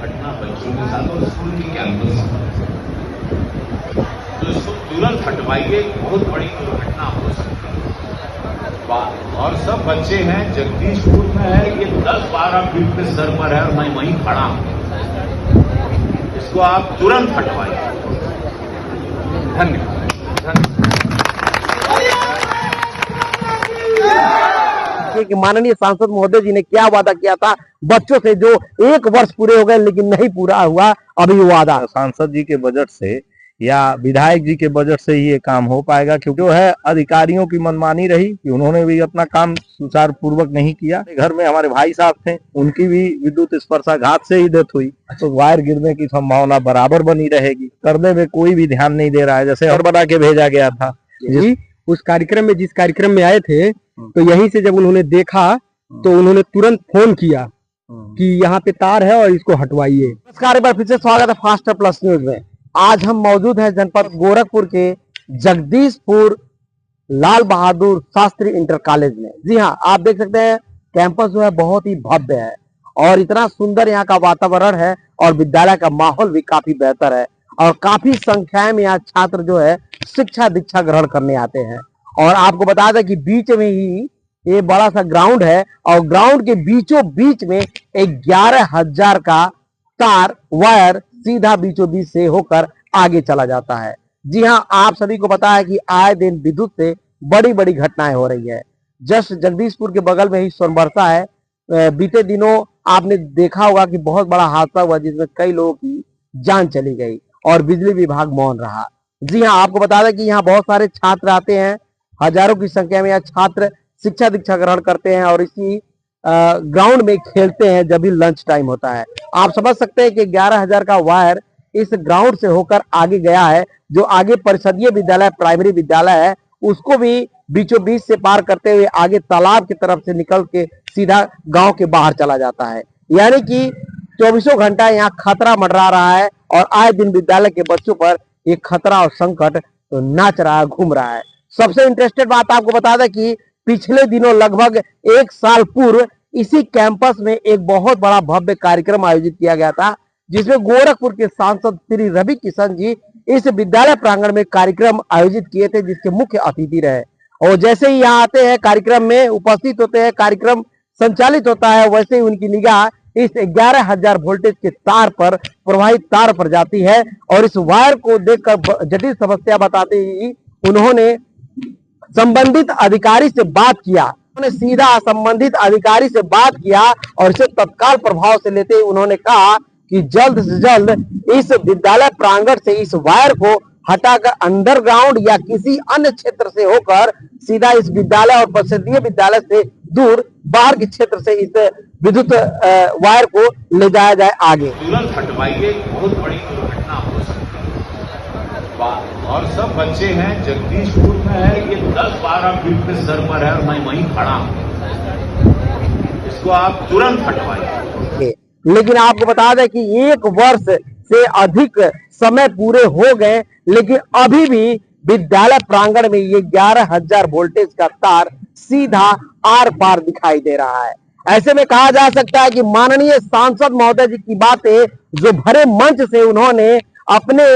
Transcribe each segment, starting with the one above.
घटना बच्चों के साथ और स्कूल के कैंपस तो इसको तुरंत हटवाइए, बहुत बड़ी दुर्घटना हो सकती है। और सब बच्चे हैं, जगदीशपुर में है, ये 10-12 फीट पे सर पर है और मैं वहीं खड़ा हूं। इसको आप तुरंत हटवाइए। धन्यवाद। कि माननीय सांसद महोदय जी ने क्या वादा किया था बच्चों से, जो 1 वर्ष पूरे हो गए लेकिन नहीं पूरा हुआ अभी वादा। सांसद जी के बजट से या विधायक जी के बजट से ही ये काम हो पाएगा, क्योंकि जो है अधिकारियों की मनमानी रही कि उन्होंने भी अपना काम सुचारू पूर्वक नहीं किया। घर में हमारे भाई साहब थे, उनकी भी विद्युत स्पर्शाघात से ही डेथ हुई, तो वायर गिरने की संभावना बराबर बनी रहेगी। करने में कोई भी ध्यान नहीं दे रहा है, जैसे और बना के भेजा गया था। उस कार्यक्रम में, जिस कार्यक्रम में आए थे, तो यहीं से जब उन्होंने देखा तो उन्होंने तुरंत फोन किया कि यहाँ पे तार है और इसको हटवाइए। नमस्कार, एक बार फिर से स्वागत है फास्टर प्लस न्यूज में। आज हम मौजूद हैं जनपद गोरखपुर के जगदीशपुर लाल बहादुर शास्त्री इंटर कॉलेज में। जी हाँ, आप देख सकते हैं कैंपस जो है बहुत ही भव्य है और इतना सुंदर यहाँ का वातावरण है और विद्यालय का माहौल भी काफी बेहतर है और काफी संख्या में यहाँ छात्र जो है शिक्षा दीक्षा ग्रहण करने आते हैं। और आपको बता दें कि बीच में ही ये बड़ा सा ग्राउंड है और ग्राउंड के बीचों बीच में 11,000 का तार वायर सीधा बीचों बीच से होकर आगे चला जाता है। जी हाँ, आप सभी को पता है कि आए दिन विद्युत से बड़ी बड़ी घटनाएं हो रही है। जस्ट जगदीशपुर के बगल में ही सोनबरसा है। बीते दिनों आपने देखा होगा कि बहुत बड़ा हादसा हुआ जिसमें कई लोगों की जान चली गई और बिजली विभाग मौन रहा। जी हाँ, आपको बता दें कि यहाँ बहुत सारे छात्र आते हैं, हजारों की संख्या में यहाँ छात्र शिक्षा दीक्षा ग्रहण करते हैं और इसी ग्राउंड में खेलते हैं जब भी लंच टाइम होता है। आप समझ सकते हैं कि 11,000 का वायर इस ग्राउंड से होकर आगे गया है। जो आगे परिषदीय विद्यालय प्राइमरी विद्यालय है उसको भी बीचों बीच से पार करते हुए आगे तालाब की तरफ से निकल के सीधा गांव के बाहर चला जाता है। यानी कि 24 घंटा यहाँ खतरा मंडरा रहा है और आए दिन विद्यालय के बच्चों पर ये खतरा और संकट तो नाच रहा है, घूम रहा है। सबसे इंटरेस्टेड बात आपको बता दें कि पिछले दिनों लगभग 1 साल पूर्व इसी कैंपस में एक बहुत बड़ा भव्य कार्यक्रम आयोजित किया गया था, जिसमें गोरखपुर के सांसद श्री रवि किशन जी इस विद्यालय प्रांगण में कार्यक्रम आयोजित किए थे, जिसके मुख्य अतिथि रहे। और जैसे ही यहाँ आते हैं, कार्यक्रम में उपस्थित होते हैं, कार्यक्रम संचालित होता है, वैसे ही उनकी निगाह इस 11,000 वोल्टेज के तार पर, प्रवाहित तार पर जाती है और इस वायर को देखकर जटिल समस्या बताते ही उन्होंने संबंधित अधिकारी से बात किया। उन्होंने सीधा संबंधित अधिकारी से बात किया और इसे तत्काल प्रभाव से लेते ही उन्होंने कहा कि जल्द से जल्द इस विद्यालय प्रांगण से इस वायर को हटाकर अंडरग्राउंड या किसी अन्य क्षेत्र से होकर सीधा इस विद्यालय और परिषदीय विद्यालय से दूर बाहर के क्षेत्र से इस विद्युत वायर को ले जाया जाए आगे। तुरंत हटवाइए, बहुत बड़ी दुर्घटना हो सकती है। और सब बच्चे हैं, जगदीशपुर में है, ये 10-12 फीट पे सर पर है और मैं वहीं खड़ा हूं। इसको आप तुरंत हटवाइए। लेकिन आपको बता दें कि 1 वर्ष से अधिक समय पूरे हो गए लेकिन अभी भी विद्यालय प्रांगण में ये 11,000 वोल्टेज का तार सीधा आर पार दिखाई दे रहा है। ऐसे में कहा जा सकता है कि माननीय सांसद महोदय जी की बातें जो भरे मंच से उन्होंने अपने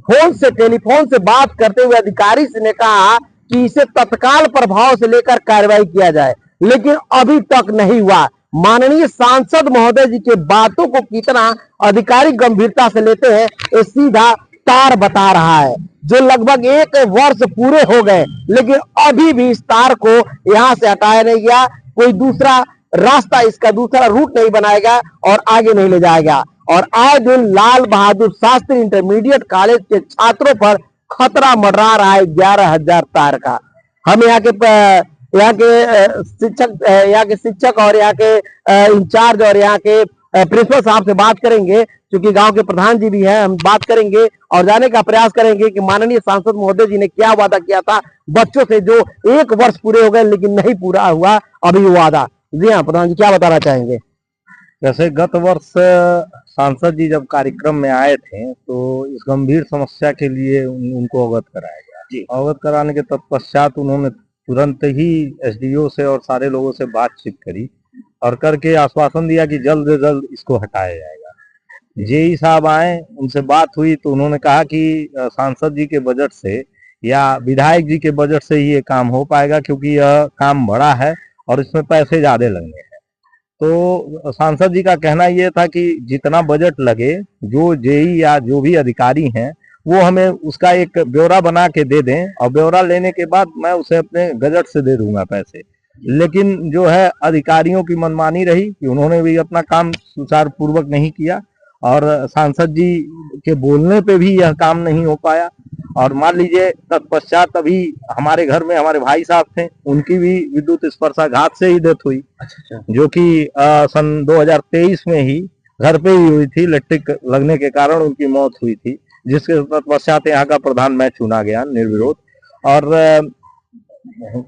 फोन से, टेलीफोन से बात करते हुए अधिकारी से ने कहा कि इसे तत्काल प्रभाव से लेकर कार्रवाई किया जाए, लेकिन अभी तक नहीं हुआ। माननीय सांसद महोदय जी के बातों को कितना अधिकारी गंभीरता से लेते हैं ये सीधा तार बता रहा है, जो लगभग 1 वर्ष पूरे हो गए लेकिन अभी भी इस तार को यहां से हटाया नहीं गया। कोई दूसरा रास्ता, इसका दूसरा रूट नहीं बनाएगा और आगे नहीं ले जाएगा। और आए दिन लाल बहादुर शास्त्री इंटरमीडिएट कॉलेज के छात्रों पर खतरा मंडरा रहा है 11,000 तार का। हम यहाँ के शिक्षक और यहाँ के इंचार्ज और यहाँ के प्रिंसिपल साहब से बात करेंगे, क्योंकि गांव के प्रधान जी भी हैं। हम बात करेंगे और जाने का प्रयास करेंगे कि माननीय सांसद महोदय जी ने क्या वादा किया था बच्चों से, जो 1 वर्ष पूरे हो गए लेकिन नहीं पूरा हुआ अभी वादा। जी हाँ प्रधान जी, क्या बताना चाहेंगे? जैसे गत वर्ष सांसद जी जब कार्यक्रम में आए थे तो इस गंभीर समस्या के लिए उनको अवगत कराया गया। अवगत कराने के तत्पश्चात उन्होंने तुरंत ही एसडीओ से और सारे लोगों से बातचीत करी और करके आश्वासन दिया कि जल्द से जल्द इसको हटाया जाएगा। जेई साहब आए, उनसे बात हुई तो उन्होंने कहा कि सांसद जी के बजट से या विधायक जी के बजट से ही ये काम हो पाएगा, क्योंकि यह काम बड़ा है और इसमें पैसे ज्यादा लगने हैं। तो सांसद जी का कहना ये था कि जितना बजट लगे, जो जेई या जो भी अधिकारी हैं वो हमें उसका एक ब्यौरा बना के दे दें, और ब्यौरा लेने के बाद मैं उसे अपने बजट से दे दूंगा पैसे। लेकिन जो है अधिकारियों की मनमानी रही कि उन्होंने भी अपना काम सुचारू पूर्वक नहीं किया, और सांसद जी के बोलने पे भी यह काम नहीं हो पाया। और मान लीजिए तत्पश्चात अभी हमारे घर में हमारे भाई साहब थे, उनकी भी विद्युत स्पर्शाघात से ही डेथ हुई, जो कि सन 2023 में ही घर पे ही हुई थी। इलेक्ट्रिक लगने के कारण उनकी मौत हुई थी, जिसके तत्पश्चात यहाँ का प्रधान मैं चुना गया निर्विरोध। और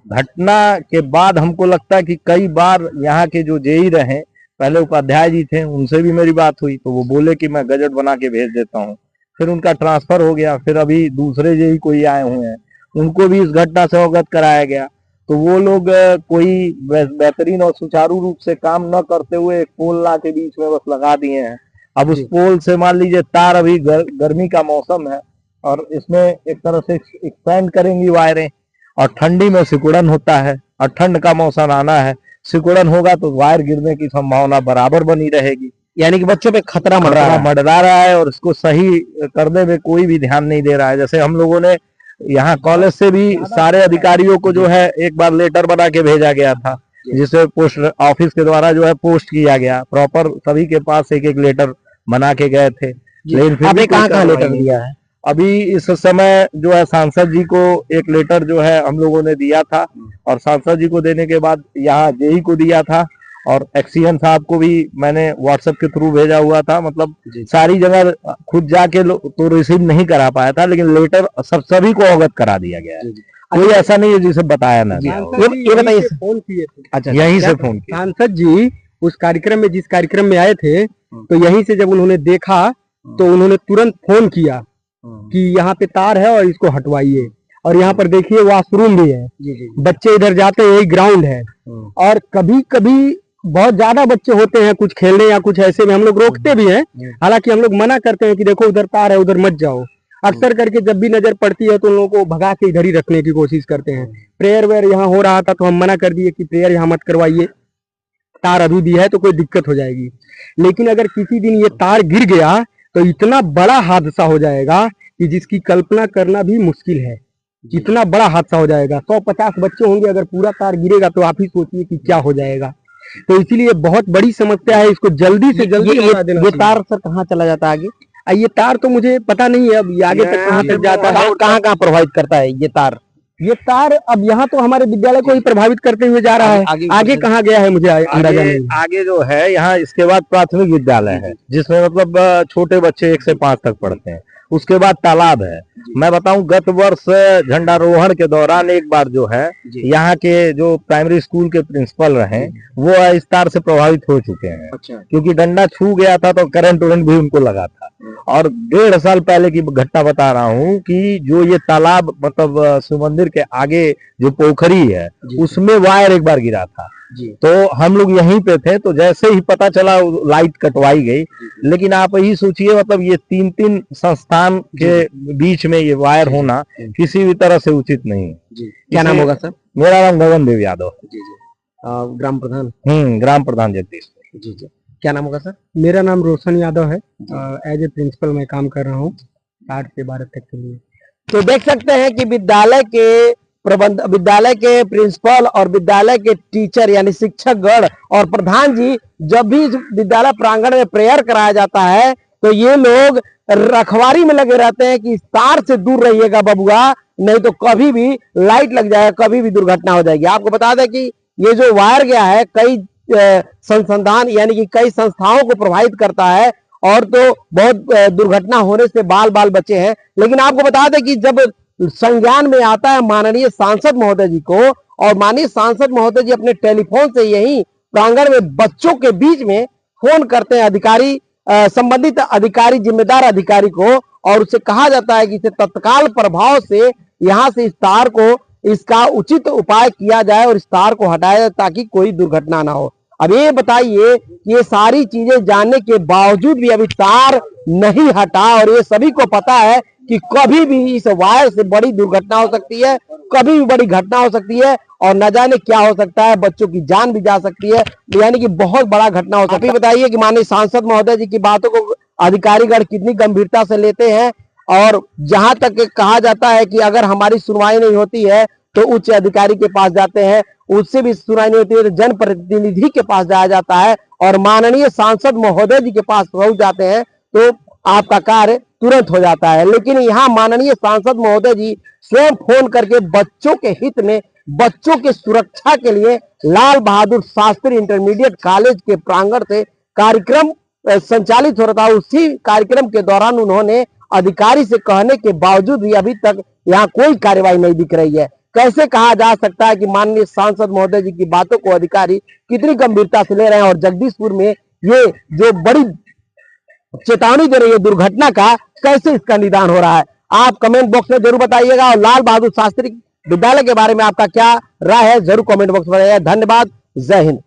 घटना के बाद हमको लगता है कि कई बार यहाँ के जो जेई रहे, पहले उपाध्याय जी थे, उनसे भी मेरी बात हुई तो वो बोले कि मैं गजट बना के भेज देता हूँ। फिर उनका ट्रांसफर हो गया, फिर अभी दूसरे जेई कोई आए हुए हैं, उनको भी इस घटना से अवगत कराया गया, तो वो लोग कोई बेहतरीन और सुचारू रूप से काम न करते हुए एक पोल ला के बीच में बस लगा दिए हैं। अब उस पोल से मान लीजिए तार, अभी गर्मी का मौसम है और इसमें एक तरह से एक्सपेंड करेंगी वायरें, और ठंडी में सिकुड़न होता है, और ठंड का मौसम आना है, सिकुड़न होगा तो वायर गिरने की संभावना बराबर बनी रहेगी। यानी कि बच्चों पे खतरा मंडरा रहा है, और इसको सही करने में कोई भी ध्यान नहीं दे रहा है। जैसे हम लोगों ने यहाँ कॉलेज से भी सारे अधिकारियों को जो है एक बार लेटर बना के भेजा गया था, जिसे पोस्ट ऑफिस के द्वारा जो है पोस्ट किया गया, प्रॉपर सभी के पास एक एक लेटर बना के गए थे। लेकिन फिर भी कहाँ लेटर दिया है? अभी इस समय जो है सांसद जी को एक लेटर जो है हम लोगों ने दिया था, और सांसद जी को देने के बाद यहाँ जेई को दिया था, और एक्सीएन साहब को भी मैंने व्हाट्सएप के थ्रू भेजा हुआ था। मतलब सारी जगह खुद जाके तो रिसीव नहीं करा पाया था, लेकिन लेटर सभी को अवगत करा दिया गया है। कोई ऐसा नहीं है जिसे बताया ना। ये बताइए, फोन किए थे? अच्छा, यहीं से फोन किया। सांसद जी उस कार्यक्रम में, जिस कार्यक्रम में आए थे, तो यहीं से जब उन्होंने देखा तो उन्होंने तुरंत फोन किया कि यहाँ पे तार है और इसको हटवाइए। और यहाँ पर देखिए वॉशरूम भी है, बच्चे इधर जाते हैं, यही ग्राउंड है, और कभी कभी बहुत ज्यादा बच्चे होते हैं कुछ खेलने या कुछ ऐसे में, हम लोग रोकते भी हैं, हालांकि हम लोग मना करते हैं कि देखो उधर तार है, उधर मत जाओ। अक्सर करके जब भी नजर पड़ती है तो उन लोगों को भगा के इधर ही रखने की कोशिश करते हैं। प्रेयर वेयर यहाँ हो रहा था तो हम मना कर दिए कि प्रेयर यहाँ मत करवाइए, तार अभी भी है तो कोई दिक्कत हो जाएगी। लेकिन अगर किसी दिन ये तार गिर गया तो इतना बड़ा हादसा हो जाएगा कि जिसकी कल्पना करना भी मुश्किल है। इतना बड़ा हादसा हो जाएगा, 150 बच्चे होंगे, अगर पूरा तार गिरेगा तो आप ही सोचिए कि क्या हो जाएगा। तो इसीलिए बहुत बड़ी समस्या है, इसको जल्दी से जल्दी हटा देना। ये तार सर कहाँ चला जाता है आगे? ये तार तो मुझे पता नहीं है अब ये आगे तक कहाँ तक जाता है, कहाँ कहाँ प्रभावित करता है ये तार? ये तार अब यहाँ तो हमारे विद्यालय को ही प्रभावित करते हुए जा रहा है। आगे कहाँ गया है मुझे अंदाजा नहीं। आगे जो है यहाँ, इसके बाद प्राथमिक विद्यालय है, जिसमें मतलब छोटे बच्चे 1 से 5 तक पढ़ते हैं। उसके बाद तालाब है। मैं बताऊं, गत वर्ष झंडारोहण के दौरान एक बार जो है यहाँ के जो प्राइमरी स्कूल के प्रिंसिपल रहे, वो इस तार से प्रभावित हो चुके हैं। अच्छा। क्योंकि डंडा छू गया था तो करंट भी उनको लगा था। और 1.5 साल पहले की घटना बता रहा हूँ कि जो ये तालाब, मतलब शिव मंदिर के आगे जो पोखरी है, उसमें वायर एक बार गिरा था। तो हम लोग यहीं पे थे, तो जैसे ही पता चला लाइट कटवाई गई। लेकिन आप ही सोचिए, मतलब ये 3 संस्थान के बीच में ये वायर होना किसी भी तरह से उचित नहीं है। क्या नाम होगा सर? मेरा नाम गगन देव यादव। ग्राम प्रधान? ग्राम प्रधान जगदीशपुर। जी जी। क्या नाम होगा सर? मेरा नाम रोशन यादव है। एज ए प्रिंसिपल मैं काम कर रहा हूँ 8 से 12 तक के लिए। तो देख सकते हैं कि विद्यालय के प्रिंसिपल और विद्यालय के टीचर यानी शिक्षकगण और प्रधान जी, जब भी विद्यालय प्रांगण में प्रेयर कराया जाता है तो ये लोग रखवारी में लगे रहते हैं कि इस तार से दूर रहिएगा बबुआ, नहीं तो कभी भी लाइट लग जाएगा, कभी भी दुर्घटना हो जाएगी। आपको बता दें कि ये जो वायर गया है कई संस्थान यानी कि कई संस्थाओं को प्रभावित करता है, और तो बहुत दुर्घटना होने से बाल बाल बचे हैं। लेकिन आपको बता दें कि जब संज्ञान में आता है माननीय सांसद महोदय जी को, और माननीय सांसद महोदय जी अपने टेलीफोन से यही प्रांगण में बच्चों के बीच में फोन करते हैं अधिकारी, संबंधित अधिकारी, जिम्मेदार अधिकारी को, और उससे कहा जाता है कि इसे तत्काल प्रभाव से यहाँ से इस तार को, इसका उचित उपाय किया जाए और इस तार को हटाया जाए ताकि कोई दुर्घटना ना हो। अब ये बताइए कि ये सारी चीजें जानने के बावजूद भी अभी तार नहीं हटा, और ये सभी को पता है कि कभी भी इस वायर से बड़ी दुर्घटना हो सकती है, कभी भी बड़ी घटना हो सकती है, और न जाने क्या हो सकता है, बच्चों की जान भी जा सकती है, यानी कि बहुत बड़ा घटना हो सकती है। बताइए कि माननीय सांसद महोदय जी की बातों को अधिकारीगण कितनी गंभीरता से लेते हैं, और जहां तक कहा जाता है कि अगर हमारी सुनवाई नहीं होती है तो उच्च अधिकारी के पास जाते हैं, उससे भी सुनवाई नहीं होती है तो जनप्रतिनिधि के पास जाया जाता है, और माननीय सांसद महोदय जी के पास पहुंच जाते हैं तो आपका कार्य तुरंत हो जाता है। लेकिन यहाँ माननीय सांसद महोदय जी स्वयं फोन करके बच्चों के हित में, बच्चों के सुरक्षा के लिए लाल बहादुर शास्त्री इंटरमीडिएट कॉलेज के प्रांगण से कार्यक्रम संचालित हो रहा था। उसी कार्यक्रम के दौरान उन्होंने अधिकारी से कहने के बावजूद भी अभी तक यहाँ कोई कार्रवाई नहीं दिख रही है। कैसे कहा जा सकता है कि माननीय सांसद महोदय जी की बातों को अधिकारी कितनी गंभीरता से ले रहे हैं, और जगदीशपुर में ये जो बड़ी चेतावनी दे रही है दुर्घटना का, कैसे इसका निदान हो रहा है? आप कमेंट बॉक्स में जरूर बताइएगा, और लाल बहादुर शास्त्री विद्यालय के बारे में आपका क्या राय है जरूर कमेंट बॉक्स में बताइएगा। धन्यवाद, जय हिंद।